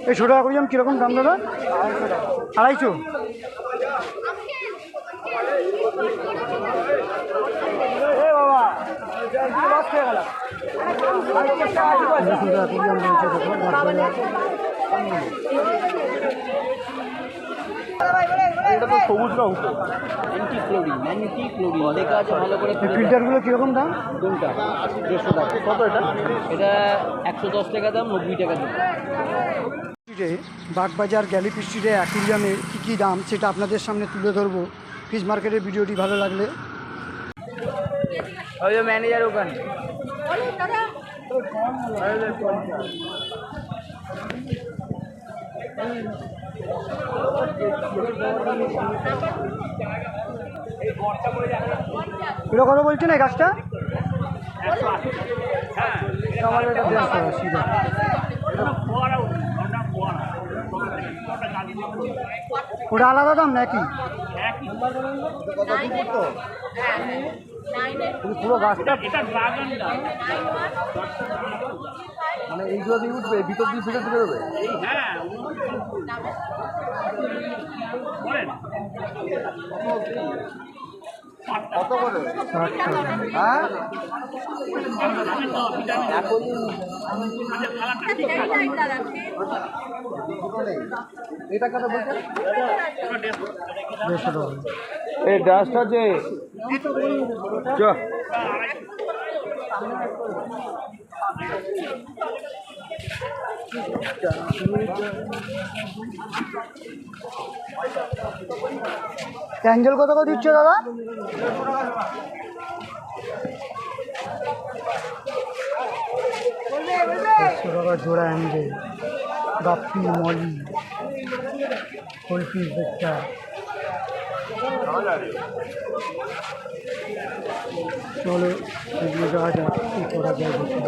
এই ছোটো অ্যাকোরিয়াম কীরকম দাম দাদা? 250। এটা তো সবুজ রং তো ম্যাগনেটিক লেখা আছে ভালো করে। ফিল্টারগুলো কীরকম দাম? কোনটা? 150 টাকা। কত এটা? এটা 110 টাকা দাম, 90 টাকা দাম। বাগবাজার গ্যালিফিশ স্ট্রিটে অ্যাকুরিয়ামের কী কী দাম সেটা আপনাদের সামনে তুলে ধরবো। ফিশ মার্কেটের ভিডিওটি ভালো লাগলে ওই যে ম্যানেজার ওখানে। এগুলো কত বলছেন এই গাছটা? আমার এটা 150 টাকা। ওটা আলাদা দাম নাকি? পুরো গাছটা মানে এইগুলো দিয়ে উঠবে, ভিতর দিয়ে ফিরে তুলে দেবে। কত করে? 60 টাকা। হ্যাঁ এটা কত বলছেন? 150 টাকা। এই গাছটা যে অ্যাঞ্জেল কত করে দিচ্ছে দাদা? 100 টাকা জোড়া অ্যাঞ্জেল। গাপ্পি, মলি, গোলফিশ একটা। চলো এগুলো যাওয়া যাক, কী করা যায় দেখি।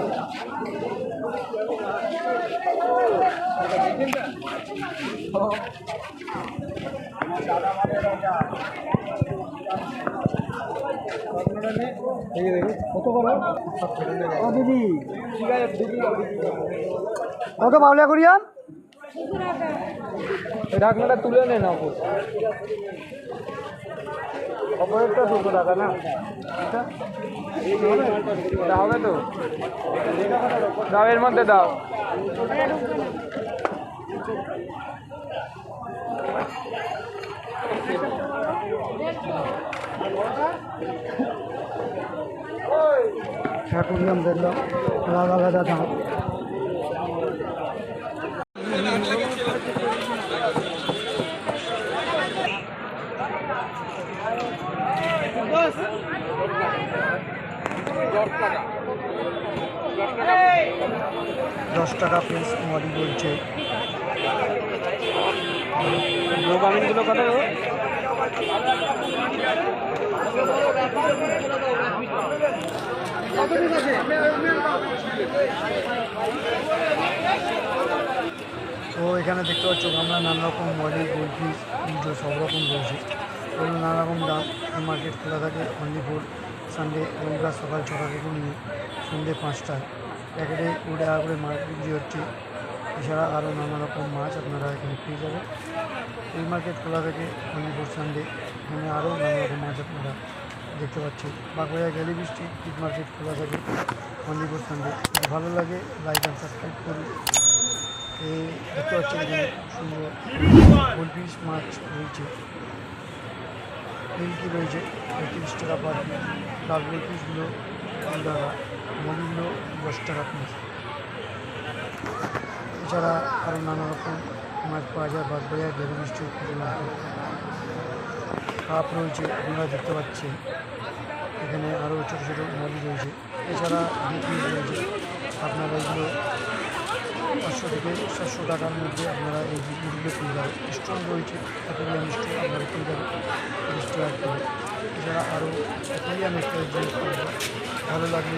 কত বলো দিদি? কত বাউলিয়া করিয়া? ঢাকনাটা তুলে নেন অপরেরটা 200 টাকা না? এটা হবে তো? দাও, এর মধ্যে দাও। অ্যাকুরিয়াম দেখলাম আলাদা আলাদা দাম। 10 টাকা পিস মলি বলছে। দোকানগুলো কত? তো এখানে দেখতে পাচ্ছ আমরা নানা রকম মলি, গোলফিশ, সব রকম রয়েছে। এবং নানা রকম দাম। মার্কেট খোলা থাকে অনলি ফর সানডে। রবিবার সকাল 6টা থেকে নিয়ে সন্ধ্যে 5টায় প্যাকেটে 2 টাকা করে মাছ বিক্রি হচ্ছে। এছাড়া আরও নানা রকম মাছ আপনারা এখানে পেয়ে যাবেন। এই মার্কেট খোলা থাকে অনলি ফর সানডে। এখানে আরও নানা রকম মাছ আপনারা দেখতে পাচ্ছেন। বাগবাজার গ্যালিফিশ স্ট্রিট ফিশ মার্কেট খোলা থাকে অনলি ফর সানডে। ভালো লাগে লাইক অ্যান্ড সাবস্ক্রাইব করুন। এই দেখতে পাচ্ছেন এখানে সুন্দর গোলফিশ মাছ রয়েছে। মিল্কি রয়েছে 30 টাকা পার পিস। লাল গোলফিশগুলো 2 টাকা, মলিগুলো 10 টাকা পিস। এছাড়া আরও নানা রকম মাছ পাওয়া যায় বাগবাজার গ্যালিফিশ স্ট্রিট ফিশ মার্কেট। কাপ রয়েছে আপনারা দেখতে পাচ্ছেন। এখানে আরও ছোটো ছোটো মলি রয়েছে। এছাড়া পিস রয়েছে। আপনারা এগুলো 500 থেকে 700 টাকার মধ্যে আপনারা এই জিনিসগুলো পেয়ে যাবেন। স্টোন রয়েছে, অ্যাকুরিয়াম স্টোন আপনারা পেয়ে যাবেন 30 টাকা করে। এছাড়া আরও অ্যাকুরিয়াম একটা জিনিস ভালো লাগলে